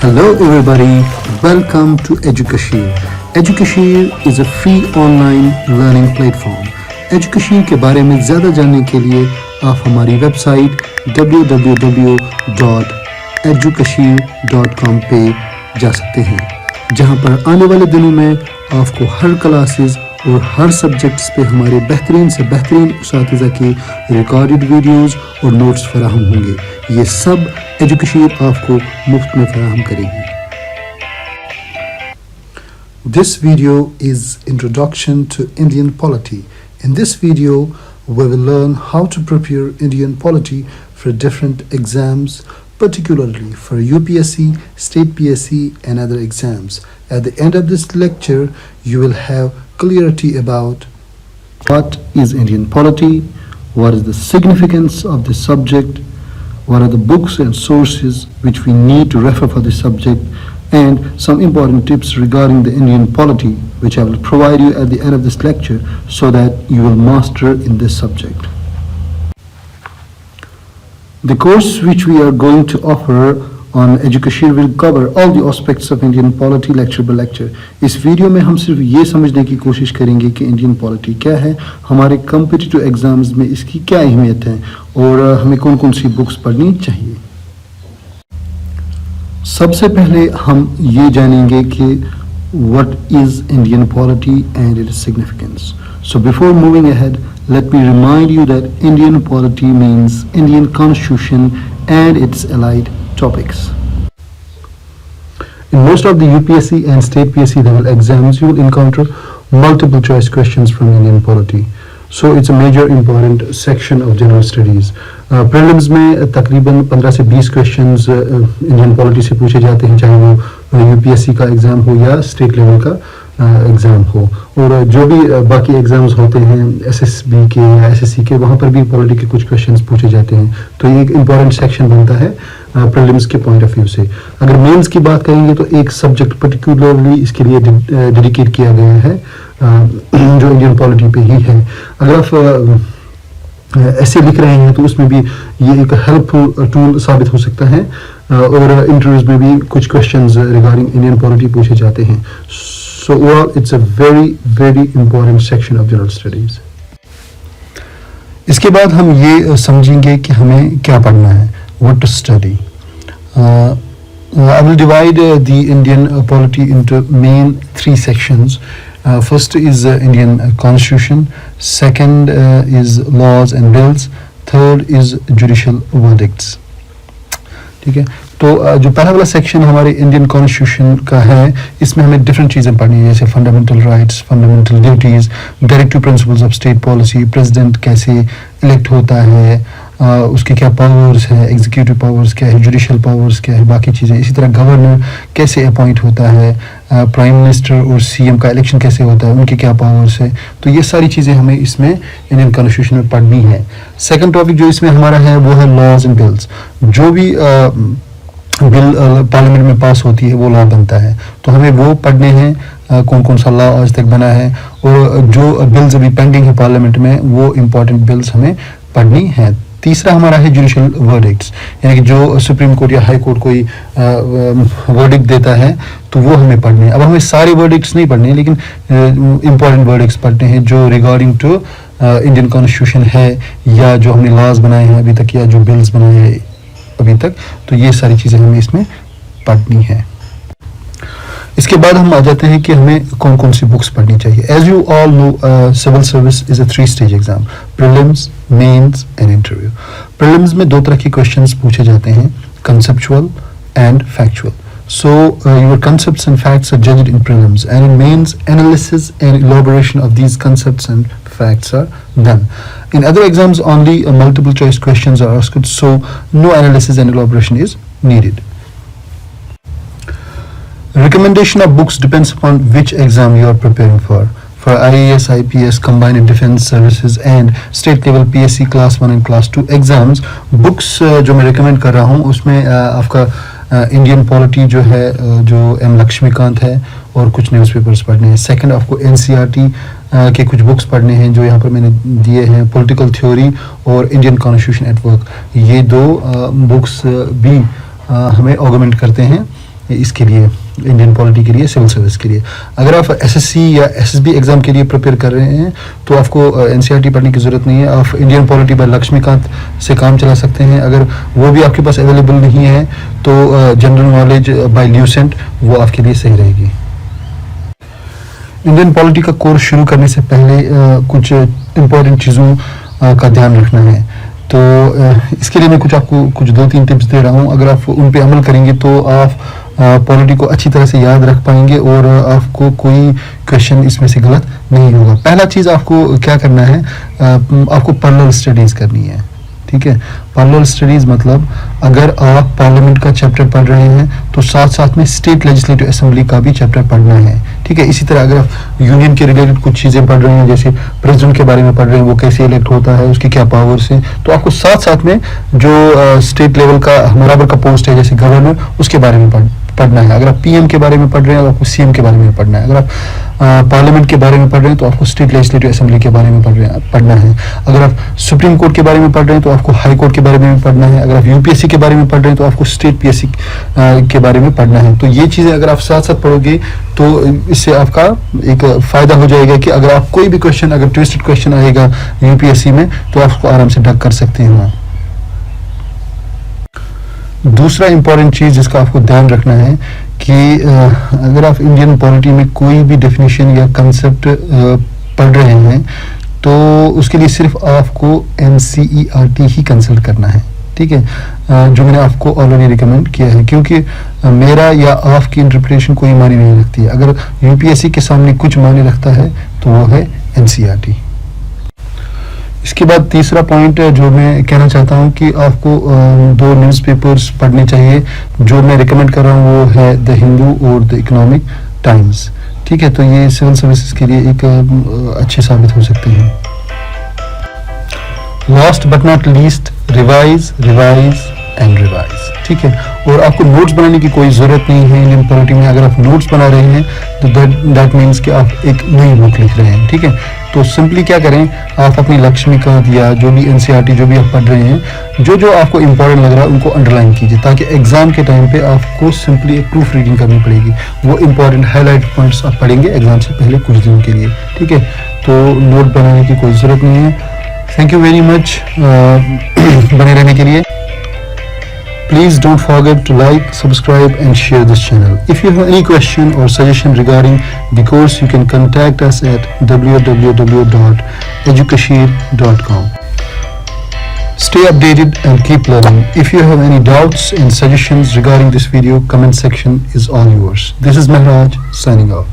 Hello everybody, welcome to Educashir. Educashir is a free online learning platform. Educashir के बारे में ज़्यादा जानने के लिए आप हमारी वेबसाइट www.educashir.com पे जा सकते हैं, जहां पर आने वाले दिनों में आपको हर क्लासेस और हर सब्जेक्ट्स पे हमारे बेहतरीन से बेहतरीन उस्तातिज़ा के रिकॉर्डेड वीडियोस और नोट्स फराहम होंगे। ये सब एजुकेशन आपको मुफ्त में फराहम करेगी। This video is introduction to Indian polity. In this video, we will learn how to prepare Indian polity for different exams, particularly for UPSC, State PSC and other exams. At the end of this lecture, you will have clarity about what is Indian polity, what is the significance of this subject, what are the books and sources which we need to refer for this subject, and some important tips regarding the Indian polity which I will provide you at the end of this lecture so that you will master in this subject. The course which we are going to offer on Educashir will cover all the aspects of Indian polity lecture by lecture. इस video में हम सिर्फ ये समझने की कोशिश करेंगे कि इंडियन पॉलिटी क्या है, हमारे कॉम्पिटिटिव एग्जाम्स में इसकी क्या अहमियत है और हमें कौन कौन सी बुक्स पढ़नी चाहिए। सबसे पहले हम ये जानेंगे कि what is Indian polity and its significance. So before moving ahead, let me remind you that Indian polity means Indian Constitution and its allied topics. In most of the UPSC and State PSC level exams, you will encounter multiple choice questions from Indian polity. So it's a major important section of general studies. Prelims में तकरीबन 15 से 20 questions Indian polity से पूछे जाते हैं, चाहे वो UPSC का एग्ज़ाम हो या स्टेट लेवल का एग्ज़ाम हो, और जो भी बाकी एग्ज़ाम्स होते हैं SSB के या SSC के, वहाँ पर भी पॉलिटी के कुछ क्वेश्चंस पूछे जाते हैं। तो ये एक इम्पॉर्टेंट सेक्शन बनता है प्रीलिम्स के पॉइंट ऑफ व्यू से। अगर मेंस की बात करेंगे तो एक सब्जेक्ट पर्टिकुलरली इसके लिए डेडिकेट किया गया है जो इंडियन पॉलिटी पे ही है। अगर आप ऐसे लिख रहे हैं तो उसमें भी ये एक हेल्पफुल टूल साबित हो सकता है, और इंटरव्यूज में भी कुछ क्वेश्चंस रिगार्डिंग इंडियन पॉलिटी पूछे जाते हैं। So overall it's a very very important section of general studies. इसके बाद हम ये समझेंगे कि हमें क्या पढ़ना है, what to study. I will divide the Indian polity into main three sections. First is Indian Constitution, second is laws and bills, third is judicial verdicts. ठीक है, तो जो पहला वाला सेक्शन हमारे इंडियन कॉन्स्टिट्यूशन का है, इसमें हमें डिफरेंट चीज़ें पढ़नी है, जैसे fundamental rights, fundamental duties, directive principles of state policy, president कैसे इलेक्ट होता है, उसके क्या पावर्स है, एग्जीक्यूटिव पावर्स क्या है, जुडिशियल पावर्स क्या है, बाकी चीज़ें। इसी तरह गवर्नर कैसे अपॉइंट होता है, प्राइम मिनिस्टर और CM का इलेक्शन कैसे होता है, उनके क्या पावर्स है। तो ये सारी चीज़ें हमें इसमें इंडियन कॉन्स्टिट्यूशन में पढ़नी है। सेकंड टॉपिक जो इसमें हमारा है वो है लॉज एंड बिल्स। जो भी बिल पार्लियामेंट में पास होती है वो लॉ बनता है, तो हमें वो पढ़ने हैं, कौन कौन सा लॉ आज तक बना है, और जो बिल्स अभी पेंडिंग है पार्लियामेंट में वो इम्पॉर्टेंट बिल्स हमें पढ़नी है। तीसरा हमारा है जुडिशियल वर्डिक्ट्स, यानी कि जो सुप्रीम कोर्ट या हाई कोर्ट कोई वर्डिक्ट देता है तो वो हमें पढ़ने हैं। अब हमें सारे वर्डिक्ट्स नहीं पढ़ने हैं, लेकिन इम्पॉर्टेंट वर्डिक्ट्स पढ़ते हैं जो रिगार्डिंग टू इंडियन कॉन्स्टिट्यूशन है, या जो हमने लॉज बनाए हैं अभी तक, या जो बिल्स बनाए हैं अभी तक। तो ये सारी चीज़ें हमें इसमें पढ़नी है। इसके बाद हम आ जाते हैं कि हमें कौन कौन सी बुक्स पढ़नी चाहिए। As you all know, civil service is a 3 stage exam, prelims, mains and interview. Prelims में 2 तरह के क्वेश्चंस पूछे जाते हैं, conceptual and factual. So your concepts and facts are judged in prelims, and in mains, analysis and elaboration of these concepts and facts are done. In other exams, only multiple choice questions are asked, so no analysis and elaboration is needed. Recommendation of books depends upon which exam you are preparing for. For IAS, IPS, Combined Defense Services and State Level PSC Class 1 and Class 2 exams, books जो मैं recommend कर रहा हूँ उसमें आपका Indian polity जो है, जो M. लक्ष्मीकांत है, और कुछ न्यूज़पेपर्स पढ़ने हैं। सेकंड आपको NCERT के कुछ बुक्स पढ़ने हैं जो यहाँ पर मैंने दिए हैं, पॉलिटिकल थ्योरी और इंडियन कॉन्स्टिट्यूशन एट वर्क। ये 2 बुक्स भी हमें ऑगमेंट करते हैं इसके लिए, इंडियन पॉलिटी के लिए, सिविल सर्विस के लिए। अगर आप एसएससी या एसएसबी एग्ज़ाम के लिए प्रिपेयर कर रहे हैं तो आपको एनसीईआरटी पढ़ने की ज़रूरत नहीं है। आप इंडियन पॉलिटी बाय लक्ष्मीकांत से काम चला सकते हैं। अगर वो भी आपके पास अवेलेबल नहीं है तो जनरल नॉलेज बाय ल्यूसेंट वो आपके लिए सही रहेगी। इंडियन पॉलिटी का कोर्स शुरू करने से पहले कुछ इम्पोर्टेंट चीज़ों का ध्यान रखना है। तो इसके लिए मैं आपको कुछ 2-3 टिप्स दे रहा हूँ। अगर आप उन पे अमल करेंगे तो आप पॉलिटी को अच्छी तरह से याद रख पाएंगे और आपको कोई क्वेश्चन इसमें से गलत नहीं होगा। पहला चीज़ आपको क्या करना है, आपको पैरेलल स्टडीज़ करनी है। ठीक है, पैरेलल स्टडीज़ मतलब अगर आप पार्लियामेंट का चैप्टर पढ़ रहे हैं तो साथ साथ में स्टेट लेजिस्लेटिव असेंबली का भी चैप्टर पढ़ना है। ठीक है, इसी तरह अगर आप यूनियन के रिलेटेड कुछ चीज़ें पढ़ रहे हैं, जैसे प्रेसिडेंट के बारे में पढ़ रहे हैं, वो कैसे इलेक्ट होता है, उसकी क्या पावर्स हैं, तो आपको साथ साथ में जो स्टेट लेवल का बराबर का पोस्ट है जैसे गवर्नर, उसके बारे में पढ़ना है। अगर आप पीएम के बारे में पढ़ रहे हैं तो आपको सीएम के बारे में पढ़ना है। अगर आप पार्लियामेंट के बारे में पढ़ रहे हैं तो आपको स्टेट लेजिस्लेटिव असेंबली के बारे में पढ़ना है। अगर आप सुप्रीम कोर्ट के बारे में पढ़ रहे हैं तो आपको हाई कोर्ट के बारे में पढ़ना है। अगर आप यूपीएससी के बारे में पढ़ रहे हैं तो आपको स्टेट पीएससी के बारे में पढ़ना है। तो ये चीज़ें अगर आप साथ साथ पढ़ोगे तो इससे आपका एक फ़ायदा हो जाएगा कि अगर आप कोई भी क्वेश्चन, अगर ट्विस्टेड क्वेश्चन आएगा यूपीएससी में तो आप उसको आराम से डक कर सकते हैं। दूसरा इम्पॉर्टेंट चीज़ जिसका आपको ध्यान रखना है कि अगर आप इंडियन पॉलिटी में कोई भी डेफिनेशन या कंसेप्ट पढ़ रहे हैं तो उसके लिए सिर्फ आपको एनसीईआरटी ही कंसल्ट करना है। ठीक है, जो मैंने आपको ऑलरेडी रिकमेंड किया है, क्योंकि मेरा या आपकी इंटरप्रिटेशन कोई मायने नहीं रखती है। अगर यूपीएससी के सामने कुछ मायने रखता है तो वो है एनसीईआरटी। इसके बाद तीसरा पॉइंट जो मैं कहना चाहता हूँ कि आपको 2 न्यूज़पेपर्स पढ़ने चाहिए। जो मैं रिकमेंड कर रहा हूँ वो है द हिंदू और द इकोनॉमिक टाइम्स। ठीक है, तो ये सिविल सर्विसेज के लिए एक अच्छे साबित हो सकते हैं। Last but not least, revise and revise. ठीक है, और आपको नोट्स बनाने की कोई ज़रूरत नहीं है इंडियन पॉलिटी में। अगर आप नोट्स बना रहे हैं तो दैट मीन्स कि आप एक नई बुक लिख रहे हैं। ठीक है, तो सिंपली क्या करें, आप अपनी लक्ष्मीकांत या जो भी एनसीईआरटी जो भी आप पढ़ रहे हैं, जो आपको इंपॉर्टेंट लग रहा है उनको अंडरलाइन कीजिए, ताकि एग्जाम के टाइम पे आपको सिंपली एक प्रूफ रीडिंग करनी पड़ेगी। वो इंपॉर्टेंट हाईलाइट पॉइंट्स आप पढ़ेंगे एग्जाम से पहले कुछ दिनों के लिए। ठीक है, तो नोट बनाने की कोई ज़रूरत नहीं है। थैंक यू वेरी मच बने रहने के लिए। Please don't forget to like, subscribe and share this channel. If you have any question or suggestion regarding the course, you can contact us at www.edukashir.com. Stay updated and keep learning. If you have any doubts and suggestions regarding this video, comment section is all yours. This is Mehraj signing off.